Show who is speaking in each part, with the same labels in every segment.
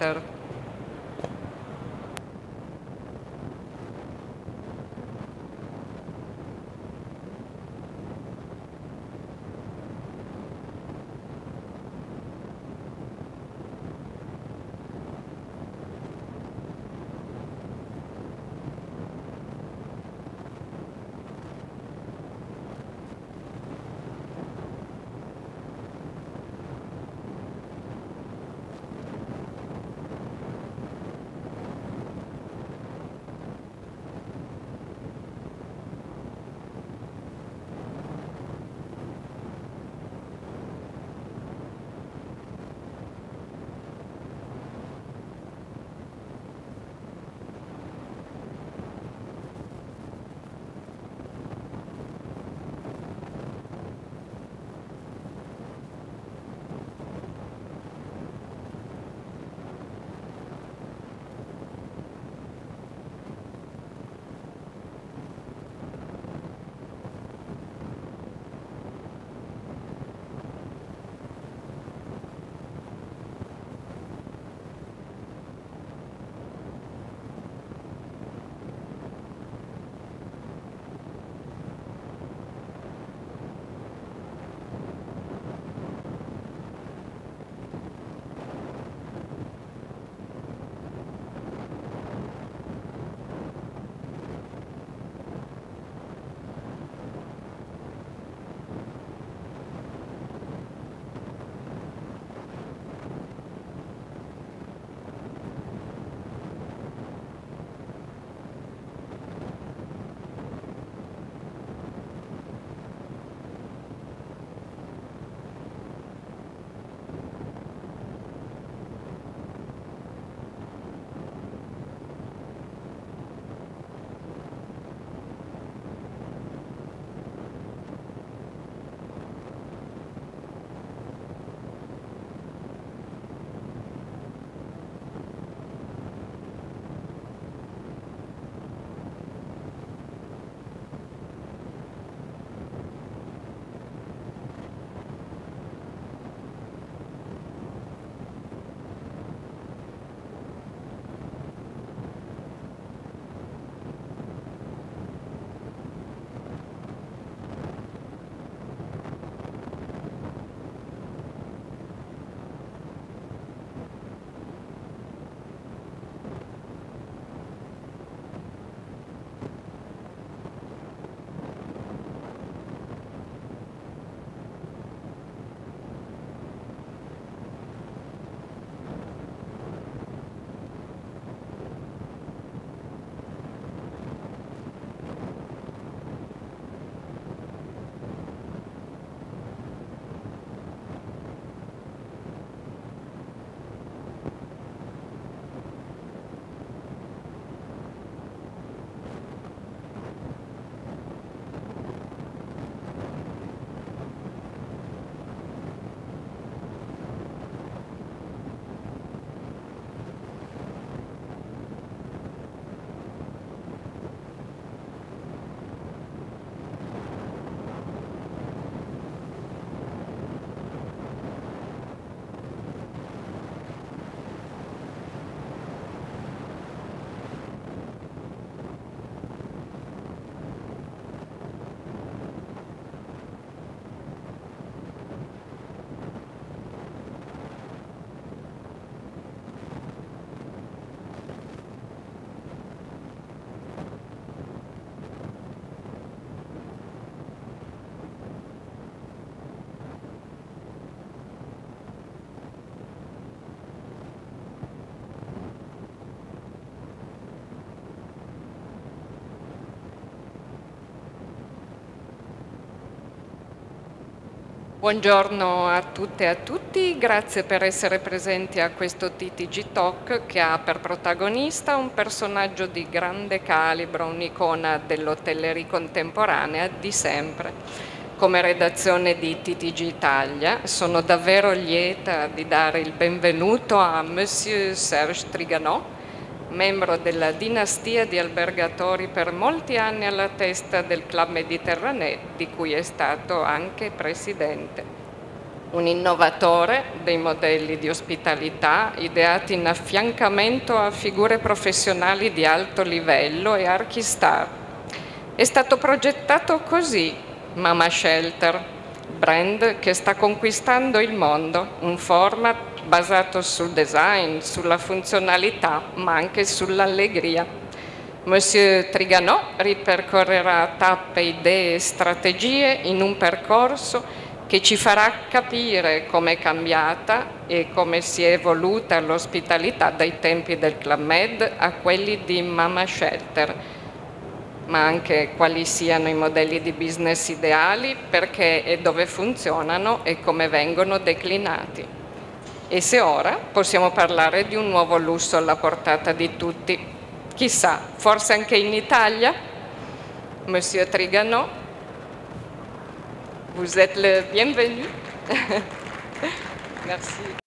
Speaker 1: Center. Buongiorno a tutte e a tutti, grazie per essere presenti a questo TTG Talk che ha per protagonista un personaggio di grande calibro, un'icona dell'hotellerie contemporanea di sempre. Come redazione di TTG Italia sono davvero lieta di dare il benvenuto a Monsieur Serge Triganon, membro della dinastia di albergatori per molti anni alla testa del Club Méditerranée, di cui è stato anche presidente. un innovatore dei modelli di ospitalità ideati in affiancamento a figure professionali di alto livello e archistar. È stato progettato così Mama Shelter, brand che sta conquistando il mondo, un format basato sul design, sulla funzionalità, ma anche sull'allegria. Monsieur Trigano ripercorrerà tappe, idee e strategie in un percorso che ci farà capire come è cambiata e come si è evoluta l'ospitalità dai tempi del Club Med a quelli di Mama Shelter, ma anche quali siano i modelli di business ideali, perché e dove funzionano e come vengono declinati. E se ora possiamo parlare di un nuovo lusso alla portata di tutti. Chissà, forse anche in Italia? Monsieur Trigano, vous êtes le bienvenu. Merci.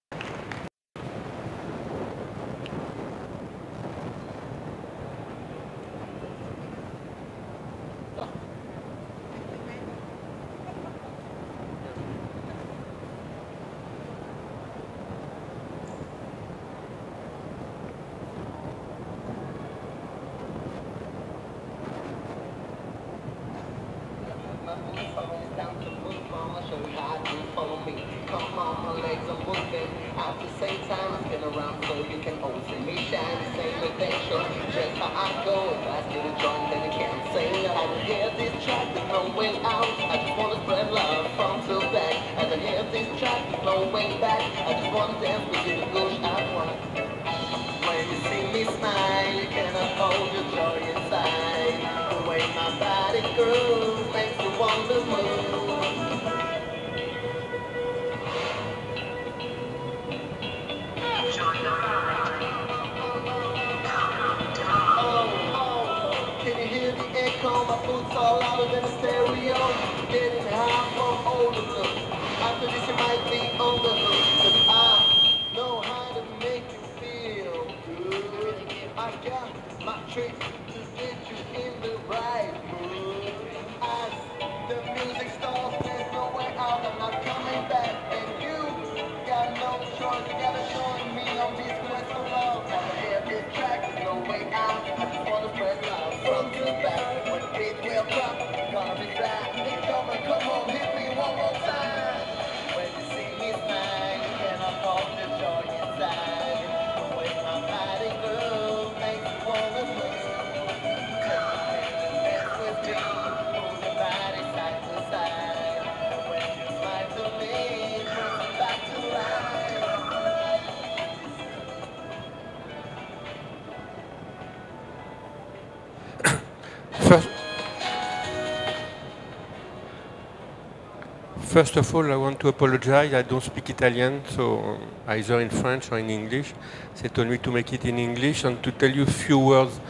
Speaker 2: First of all, I want to apologize. I don't speak Italian, so either in French or in English. They told me to make it in English and to tell you a few words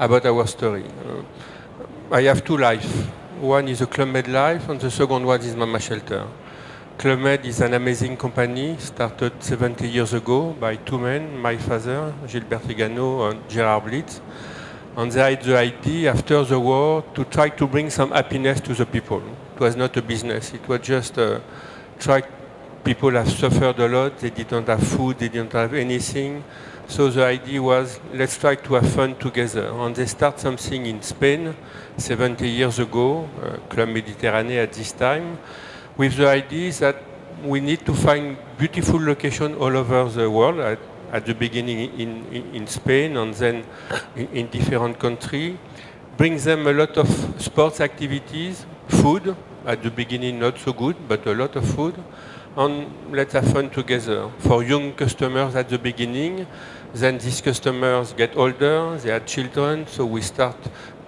Speaker 2: about our story. I have two lives. One is a Club Med life, and the second one is Mama Shelter. Club Med is an amazing company, started 70 years ago by two men, my father, Gilbert Trigano, and Gerard Blitz. And they had the idea after the war to try to bring some happiness to the people. It was not a business, it was just people have suffered a lot, they didn't have food, they didn't have anything. So the idea was, let's try to have fun together. And they start something in Spain 70 years ago, Club Mediterranee at this time, with the idea that we need to find beautiful locations all over the world, at the beginning in Spain and then in different countries, bring them a lot of sports activities, food, at the beginning not so good, but a lot of food, and let's have fun together. For young customers at the beginning, then these customers get older, they have children, so we start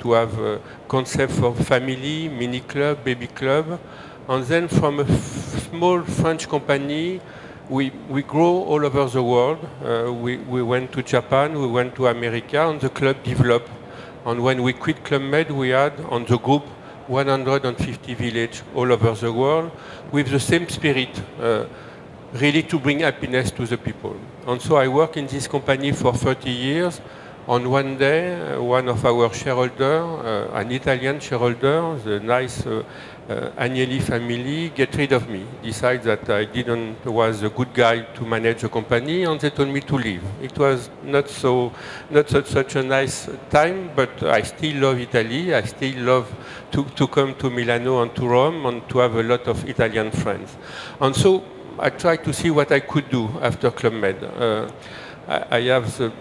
Speaker 2: to have a concept for family, mini club, baby club, and then from a small French company, we grow all over the world. We went to Japan, we went to America, and the club developed. And when we quit Club Med, we had on the group 150 villages all over the world with the same spirit, really to bring happiness to the people. And so I work in this company for 30 years, On one day, one of our shareholders, an Italian shareholder, the nice Agnelli family, get rid of me, decide that I was a good guy to manage the company, and they told me to leave. It was not such a nice time, but I still love Italy. I still love to come to Milano and to Rome and to have a lot of Italian friends. And so I tried to see what I could do after Club Med. I have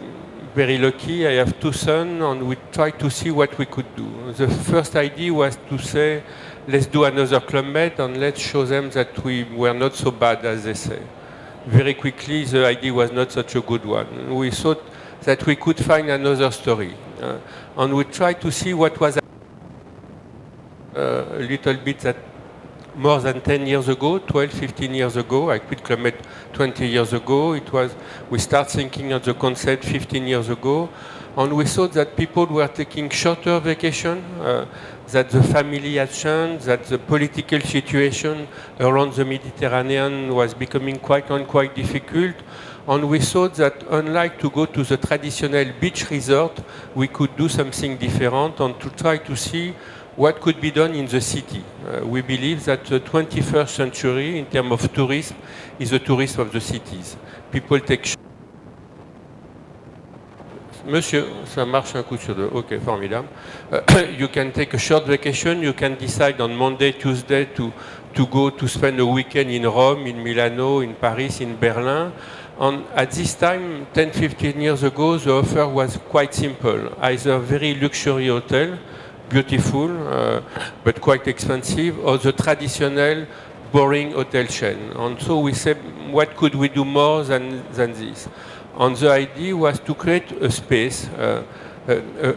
Speaker 2: very lucky, I have 2 sons, and we tried to see what we could do. The first idea was to say, let's do another Club Med and let's show them that we were not so bad as they say. Very quickly, the idea was not such a good one. We thought that we could find another story. And we tried to see what was a little bit that more than 10 years ago, 12, 15 years ago, I quit Club Med 20 years ago. We started thinking of the concept 15 years ago, and we thought that people were taking shorter vacation, that the family had changed, that the political situation around the Mediterranean was becoming quite difficult. And we thought that unlike to go to the traditional beach resort, we could do something different and to try to see what could be done in the city. We believe that the 21st century, in terms of tourism, is the tourism of the cities. People take... Monsieur, ça marche un coup sur deux. Ok, formidable. You can take a short vacation. You can decide on Monday, Tuesday to go to spend a weekend in Rome, in Milano, in Paris, in Berlin. And at this time, 10, 15 years ago, the offer was quite simple. Either very luxury hotel, beautiful, but quite expensive, or the traditional boring hotel chain. And so we said, what could we do more than this? And the idea was to create a space, a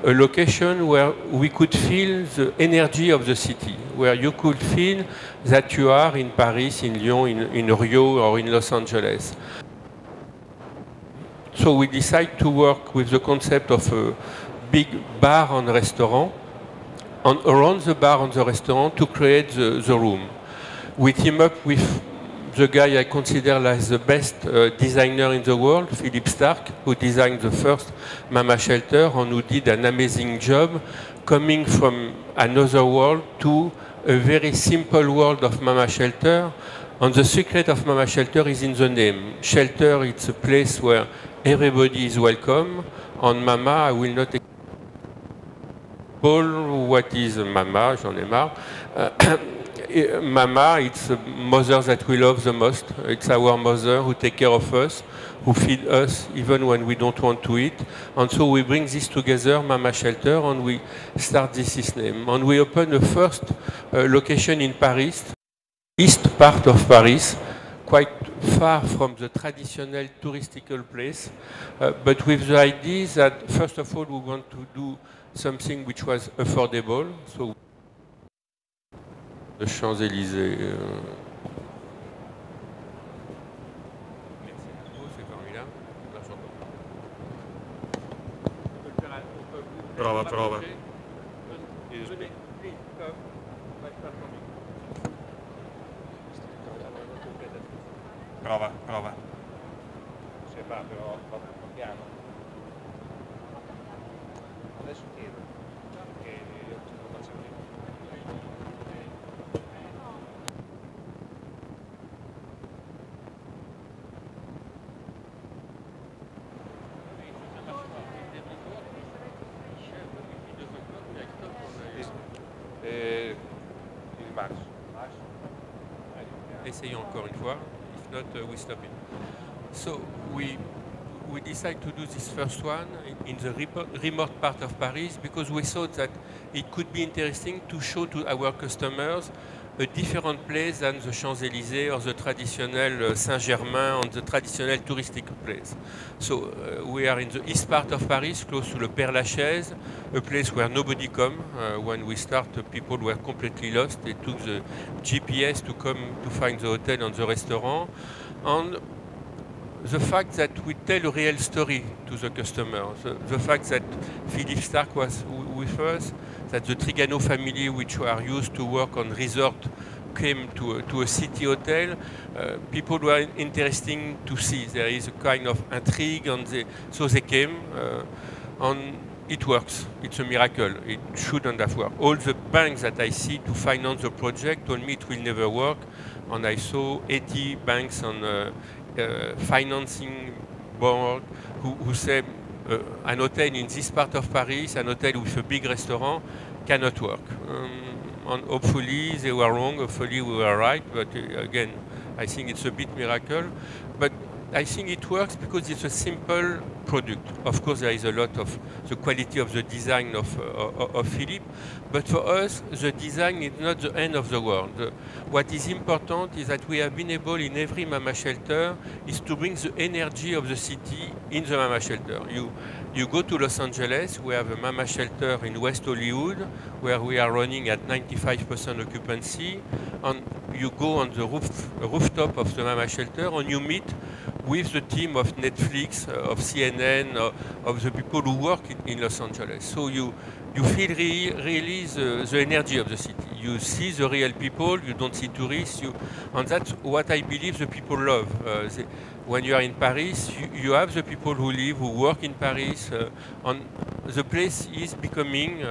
Speaker 2: location where we could feel the energy of the city, where you could feel that you are in Paris, in Lyon, in Rio, or in Los Angeles. So we decided to work with the concept of a big bar and restaurant, and around the bar and the restaurant to create the room. We team up with the guy I consider as the best designer in the world, Philippe Starck, who designed the first Mama Shelter and who did an amazing job coming from another world to a very simple world of Mama Shelter. And the secret of Mama Shelter is in the name. Shelter, it's a place where everybody is welcome. On Mama, I will not explain what is Mama, j'en ai marre. Mama, it's the mother that we love the most. It's our mother who takes care of us, who feeds us even when we don't want to eat. And so we bring this together, Mama Shelter, and we start this name. And we open the first location in Paris, east part of Paris, quite far from the traditional touristical place, but with the idea that, first of all, we want to do something which was affordable. So the Champs-Élysées.
Speaker 3: Prova. Prova.
Speaker 2: Se va però piano. Adesso chiedo. Che io lo faccio prima. Il marche. Essayons encore une fois. If not, we stop it. So we decided to do this first one in the remote part of Paris because we thought that it could be interesting to show to our customers a different place than the Champs-Élysées or the traditional Saint-Germain and the traditional touristic place. So we are in the east part of Paris, close to the Père-Lachaise, a place where nobody come. When we start, people were completely lost. They took the GPS to come to find the hotel and the restaurant. And the fact that we tell a real story to the customer, the fact that Philippe Starck was with us, that the Trigano family, which are used to work on resort, came to a city hotel, people were interesting to see. There is a kind of intrigue, and so they came. And it works. It's a miracle. It shouldn't have worked. All the banks that I see to finance the project told me it will never work. And I saw 80 banks on financing board who say an hotel in this part of Paris, an hotel with a big restaurant, cannot work. And hopefully they were wrong, hopefully we were right, but again, I think it's a bit miracle. But I think it works because it's a simple product. Of course, there is a lot of the quality of the design of Philippe, but for us, the design is not the end of the world. What is important is that we have been able in every Mama shelter is to bring the energy of the city in the Mama shelter. You go to Los Angeles, we have a Mama shelter in West Hollywood, where we are running at 95% occupancy, and you go on the rooftop of the Mama shelter and you meet with the team of Netflix, of CNN, of the people who work in Los Angeles. So you feel really the energy of the city. You see the real people, you don't see tourists, and that's what I believe the people love. When you are in Paris, you have the people who live, who work in Paris, and the place is becoming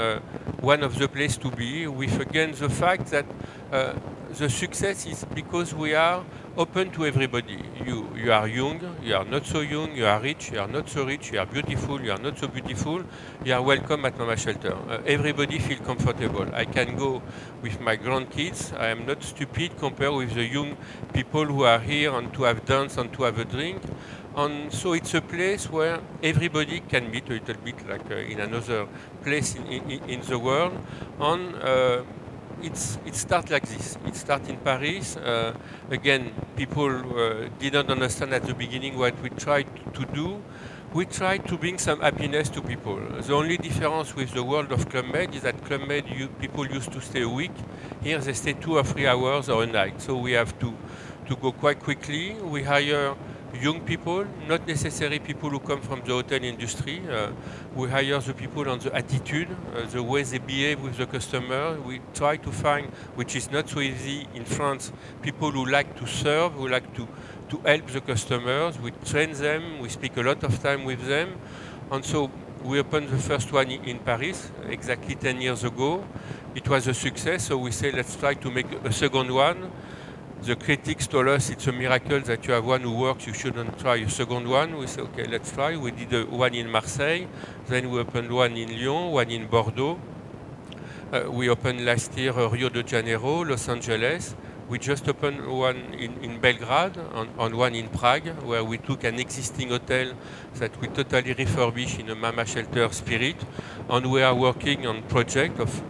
Speaker 2: one of the places to be, with again the fact that the success is because we are open to everybody. You are young, you are not so young, you are rich, you are not so rich, you are beautiful, you are not so beautiful, you are welcome at Mama Shelter. Everybody feels comfortable. I can go with my grandkids. I am not stupid compared with the young people who are here and to have dance and to have a drink. And so it's a place where everybody can meet a little bit like in another place in the world. And it starts like this. It starts in Paris. Again, people didn't understand at the beginning what we tried to do. We tried to bring some happiness to people. The only difference with the world of Club Med is that Club Med, people used to stay a week. Here they stay 2 or 3 hours or a night. So we have to go quite quickly. We hire young people, not necessarily people who come from the hotel industry. We hire the people on the attitude, the way they behave with the customer. We try to find, which is not so easy in France, people who like to serve, who like to help the customers. We train them, we speak a lot of time with them. And so we opened the first one in Paris exactly 10 years ago. It was a success, so we say let's try to make a second one. The critics told us it's a miracle that you have one who works, you shouldn't try a second one. We said, okay, let's try. We did one in Marseille, then we opened one in Lyon, one in Bordeaux. We opened last year Rio de Janeiro, Los Angeles. We just opened one in Belgrade and one in Prague, where we took an existing hotel that we totally refurbished in a Mama Shelter spirit. And we are working on project of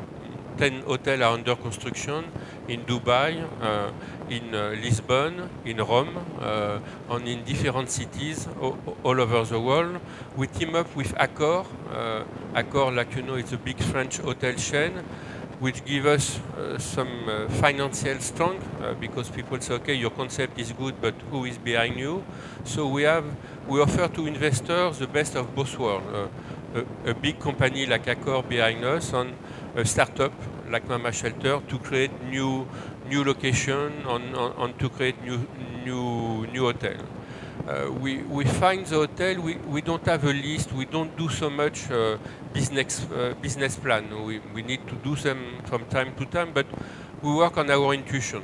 Speaker 2: 10 hotels are under construction in Dubai, in Lisbon, in Rome, and in different cities all over the world. We team up with Accor. Accor, like you know, is a big French hotel chain, which give us some financial strength because people say, okay, your concept is good, but who is behind you? So we offer to investors the best of both worlds. A big company like Accor behind us, and a startup like Mama Shelter to create new location and to create new hotel. We find the hotel. We don't have a list. We don't do so much business plan. We need to do them from time to time, but we work on our intuition.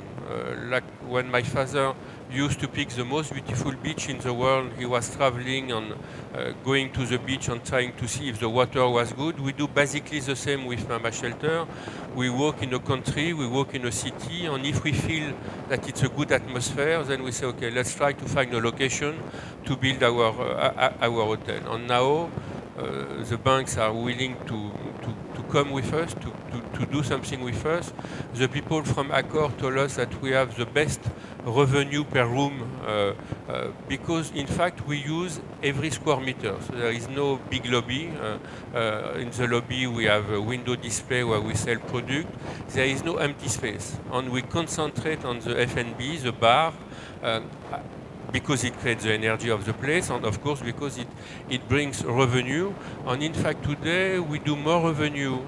Speaker 2: Like when my father used to pick the most beautiful beach in the world, he was traveling and going to the beach and trying to see if the water was good. We do basically the same with Mama Shelter. We walk in a country, we walk in a city, and if we feel that it's a good atmosphere, then we say, okay, let's try to find a location to build our hotel. And now the banks are willing to come with us, to do something with us. The people from Accor told us that we have the best revenue per room because, in fact, we use every square meter. So there is no big lobby. In the lobby, we have a window display where we sell product. There is no empty space. And we concentrate on the F&B, the bar. because it creates the energy of the place, and of course because it brings revenue. And in fact today we do more revenue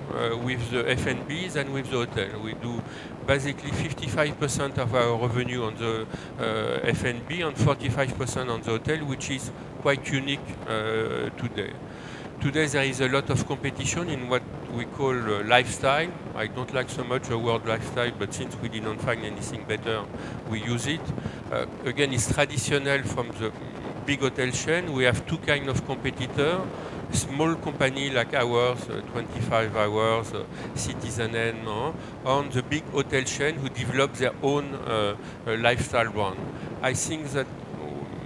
Speaker 2: with the F&B than with the hotel. We do basically 55% of our revenue on the F&B and 45% on the hotel, which is quite unique today. Today there is a lot of competition in what we call lifestyle. I don't like so much the word lifestyle, but since we didn't find anything better, we use it. Again, it's traditional from the big hotel chain. We have two kinds of competitors. Small company like ours, 25 hours, Citizen Inn, and the big hotel chain who develop their own lifestyle brand. I think that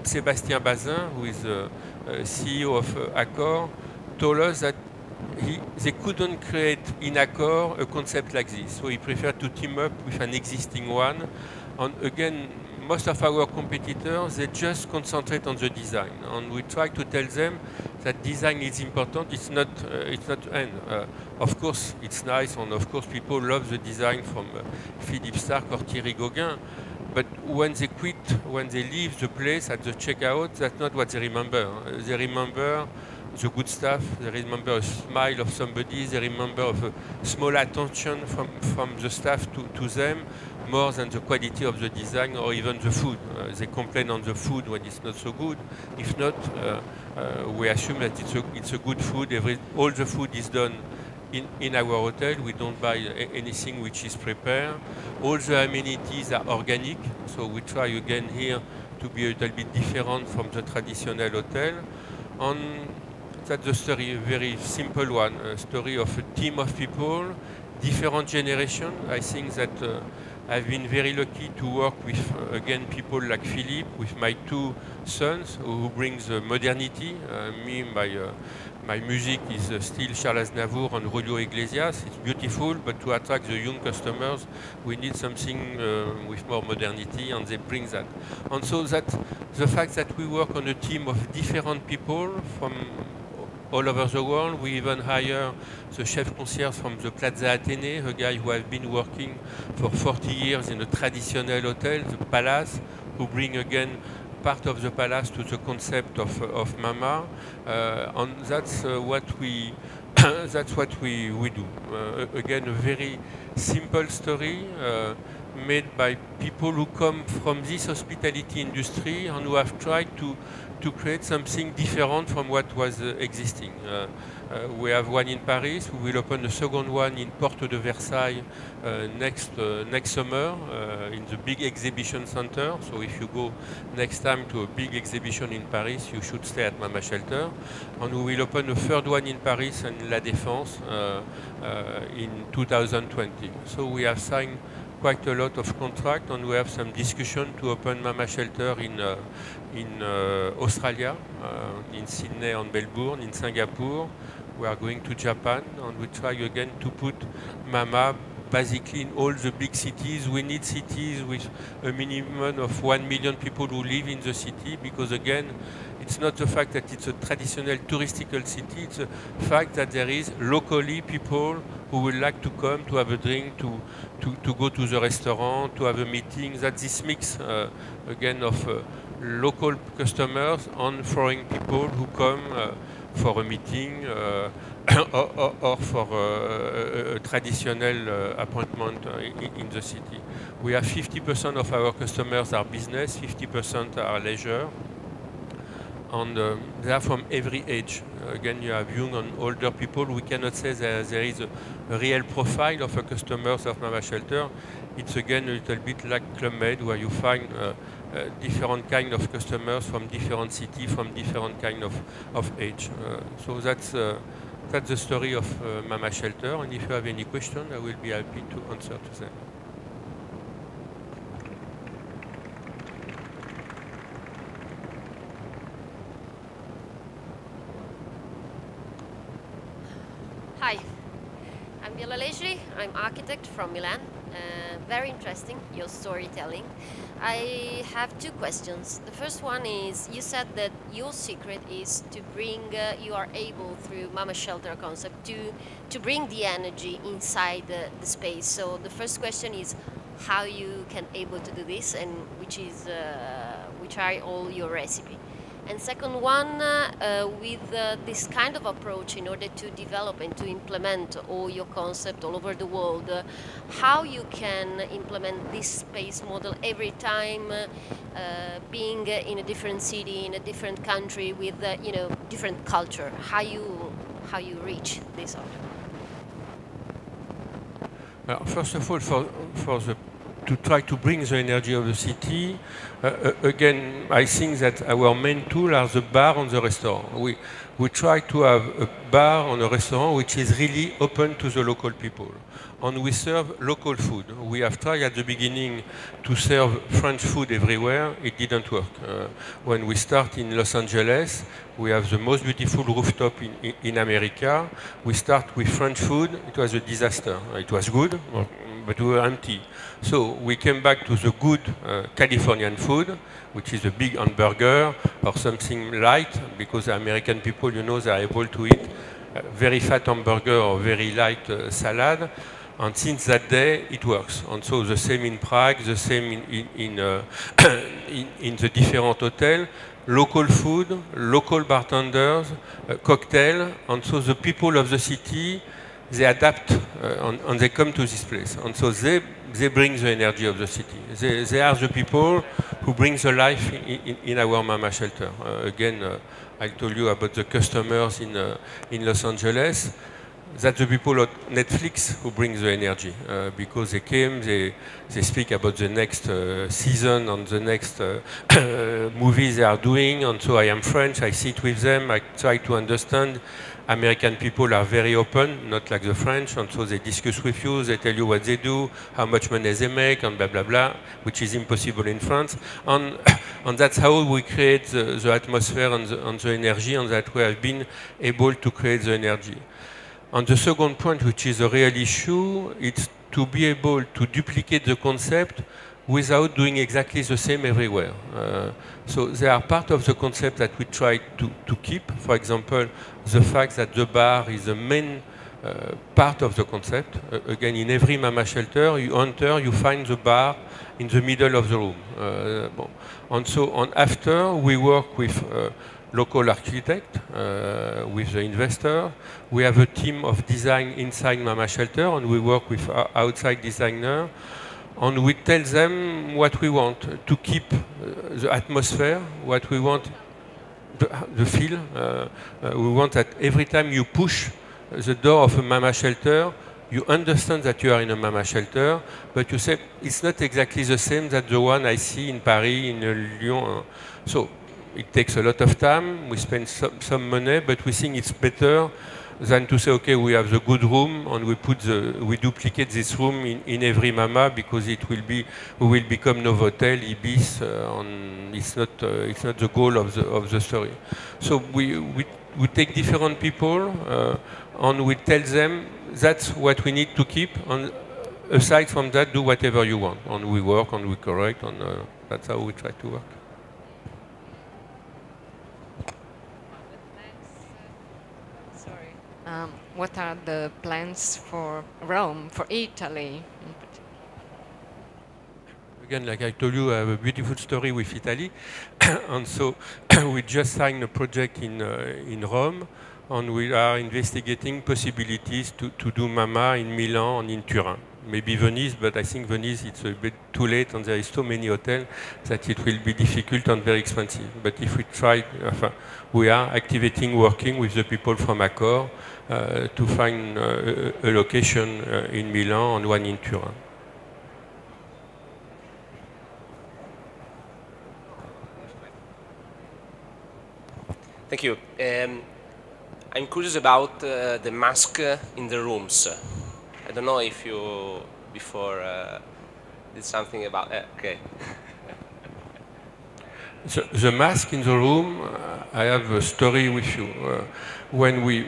Speaker 2: Sébastien Bazin, who is the CEO of Accor, told us that they couldn't create in Accor a concept like this. So he preferred to team up with an existing one. And again, most of our competitors, they just concentrate on the design. And we try to tell them that design is important. It's not end. Of course, it's nice, and of course, people love the design from Philippe Starck or Thierry Gauguin. But when they quit, when they leave the place at the checkout, that's not what they remember. They remember the good stuff, they remember a smile of somebody, they remember of a small attention from the staff to them, more than the quality of the design or even the food. They complain on the food when it's not so good. If not, we assume that it's a good food. All the food is done in our hotel. We don't buy anything which is prepared. All the amenities are organic, so we try again here to be a little bit different from the traditional hotel. And that's the story, a very simple one, a story of a team of people, different generations. I think that I've been very lucky to work with, again, people like Philippe, with my two sons, who brings modernity. My music is still Charles Aznavour and Julio Iglesias. It's beautiful, but to attract the young customers, we need something with more modernity, and they bring that. And so that the fact that we work on a team of different people from all over the world. We even hire the chef concierge from the Plaza Athénée, a guy who has been working for 40 years in a traditional hotel, the Palace, who bring again part of the Palace to the concept of Mama, and that's what we do. Again, a very simple story made by people who come from this hospitality industry and who have tried to create something different from what was existing. We have one in Paris. We will open a second one in Porte de Versailles next summer in the big exhibition center. So if you go next time to a big exhibition in Paris, you should stay at Mama Shelter. And we will open a third one in Paris and La Défense in 2020. So we have signed quite a lot of contract, and we have some discussion to open Mama Shelter in Australia, in Sydney and Melbourne, in Singapore. We are going to Japan, and we try again to put Mama basically in all the big cities. We need cities with a minimum of 1 million people who live in the city, because again, it's not the fact that it's a traditional touristical city, it's the fact that there is locally people who would like to come to have a drink, to go to the restaurant, to have a meeting. That this mix again of local customers and foreign people who come for a meeting or for a traditional appointment in the city. We have 50% of our customers are business, 50% are leisure, and they are from every age. Again, you have young and older people. We cannot say that there is a real profile of a customers of Mama Shelter. It's again a little bit like Club Med, where you find different kind of customers from different cities, from different kind of age. So that's the story of Mama Shelter. And if you have any question, I will be happy to answer to them.
Speaker 4: Hi, I'm Viola Legri. I'm architect from Milan. Very interesting, your storytelling. I have two questions. The first one is, you said that your secret is to bring, you are able through Mama Shelter concept to bring the energy inside the space. So the first question is how you can able to do this, and which which are all your recipe? And second one, with this kind of approach, in order to develop and to implement all your concept all over the world, how you can implement this space model every time, being in a different city, in a different country, with you know, different culture. How you reach this out?
Speaker 2: First of all, to try to bring the energy of the city, again, I think that our main tool are the bar and the restaurant. We try to have a bar and a restaurant which is really open to the local people. And we serve local food. We have tried at the beginning to serve French food everywhere. It didn't work. When we start in Los Angeles, we have the most beautiful rooftop in America. We start with French food. It was a disaster. It was good, but we were empty. So we came back to the good Californian food, which is a big hamburger or something light, because the American people, you know, they are able to eat very fat hamburger or very light salad. And since that day, it works. And so the same in Prague, the same in the different hotels. Local food, local bartenders, cocktail. And so the people of the city, they adapt and they come to this place. And so they bring the energy of the city. They are the people who bring the life in our Mama shelter. Again, I told you about the customers in Los Angeles. That's the people at Netflix who bring the energy, because they came, they speak about the next season and the next movie they are doing. And so I am French, I sit with them, I try to understand. American people are very open, not like the French, and so they discuss with you, they tell you what they do, how much money they make, and blah, blah, blah, which is impossible in France. And that's how we create the atmosphere and the energy, and that we have been able to create the energy. And the second point, which is a real issue, it's to be able to duplicate the concept without doing exactly the same everywhere. So they are part of the concept that we try to keep. For example, the fact that the bar is the main part of the concept. Again, in every Mama shelter, you enter, you find the bar in the middle of the room. And so after, we work with local architect, with the investor. We have a team of design inside Mama shelter, and we work with outside designer. And we tell them what we want to keep the atmosphere, what we want, the feel. We want that every time you push the door of a Mama shelter, you understand that you are in a Mama shelter, but you say, it's not exactly the same that the one I see in Paris, in Lyon. So it takes a lot of time, we spend some money, but we think it's better than to say, okay, we have the good room and we duplicate this room in every Mama, because we will become Novotel, Ibis, and it's not the goal of the story. So we take different people and we tell them that's what we need to keep, and aside from that, do whatever you want. And we work and we correct, and that's how we try to work.
Speaker 1: What are the plans for Rome, for Italy?
Speaker 2: Again, like I told you, I have a beautiful story with Italy. And so we just signed a project in Rome, and we are investigating possibilities to do Mama in Milan and in Turin. Maybe Venice, but I think Venice, it's a bit too late, and there is so many hotels that it will be difficult and very expensive. But if we try, we are working with the people from Accor to find a location in Milan and one in Turin.
Speaker 5: Thank you. I'm curious about the mask in the rooms. I don't know if you before did something about it. Okay.
Speaker 2: The mask in the room, I have a story with you. When we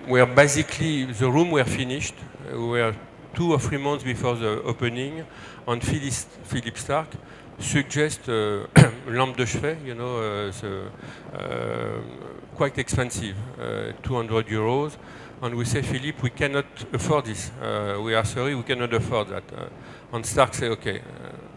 Speaker 2: were basically, the room were finished, we were 2 or 3 months before the opening, and Philippe Starck suggest lampe de chevet, you know, quite expensive, 200 euros. And we say, Philippe, we cannot afford this. We are sorry, we cannot afford that. And Starck say, okay,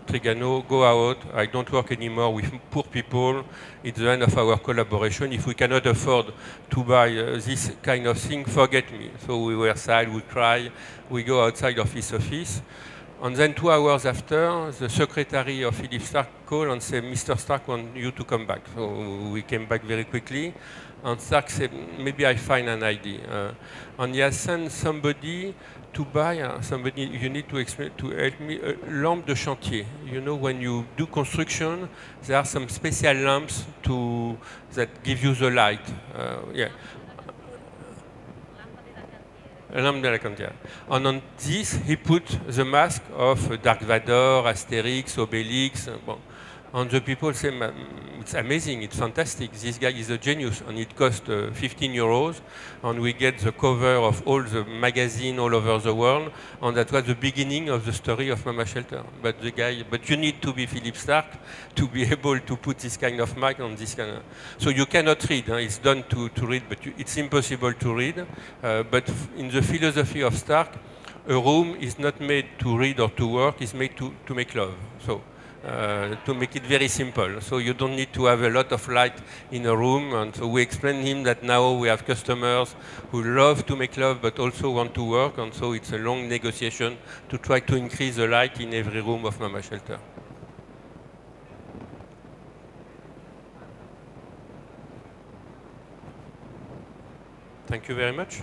Speaker 2: Trigano, go out. I don't work anymore with poor people. It's the end of our collaboration. If we cannot afford to buy this kind of thing, forget me. So we were sad, we cry, we go outside of his office. And then 2 hours after, the secretary of Philip Stark called and said, Mr. Stark wants you to come back. So we came back very quickly. And Stark said, maybe I find an idea. And he has sent somebody to buy, somebody, you need to explain, to help me, a lampe de chantier. You know, when you do construction, there are some special lamps that give you the light. Yeah. Lampe de la Cantière. And on this, he put the mask of Dark Vador, Asterix, Obelix. Bon. And the people say, it's amazing, it's fantastic, this guy is a genius, and it cost 15 euros, and we get the cover of all the magazine all over the world, and that was the beginning of the story of Mama Shelter. But you need to be Philip Stark to be able to put this kind of mic on this kind of, so you cannot read, it's done to read, but it's impossible to read, but in the philosophy of Stark, a room is not made to read or to work, it's made to make love. So. To make it very simple. So you don't need to have a lot of light in a room. And so we explain him that now we have customers who love to make love but also want to work. And so it's a long negotiation to try to increase the light in every room of Mama Shelter. Thank you very much.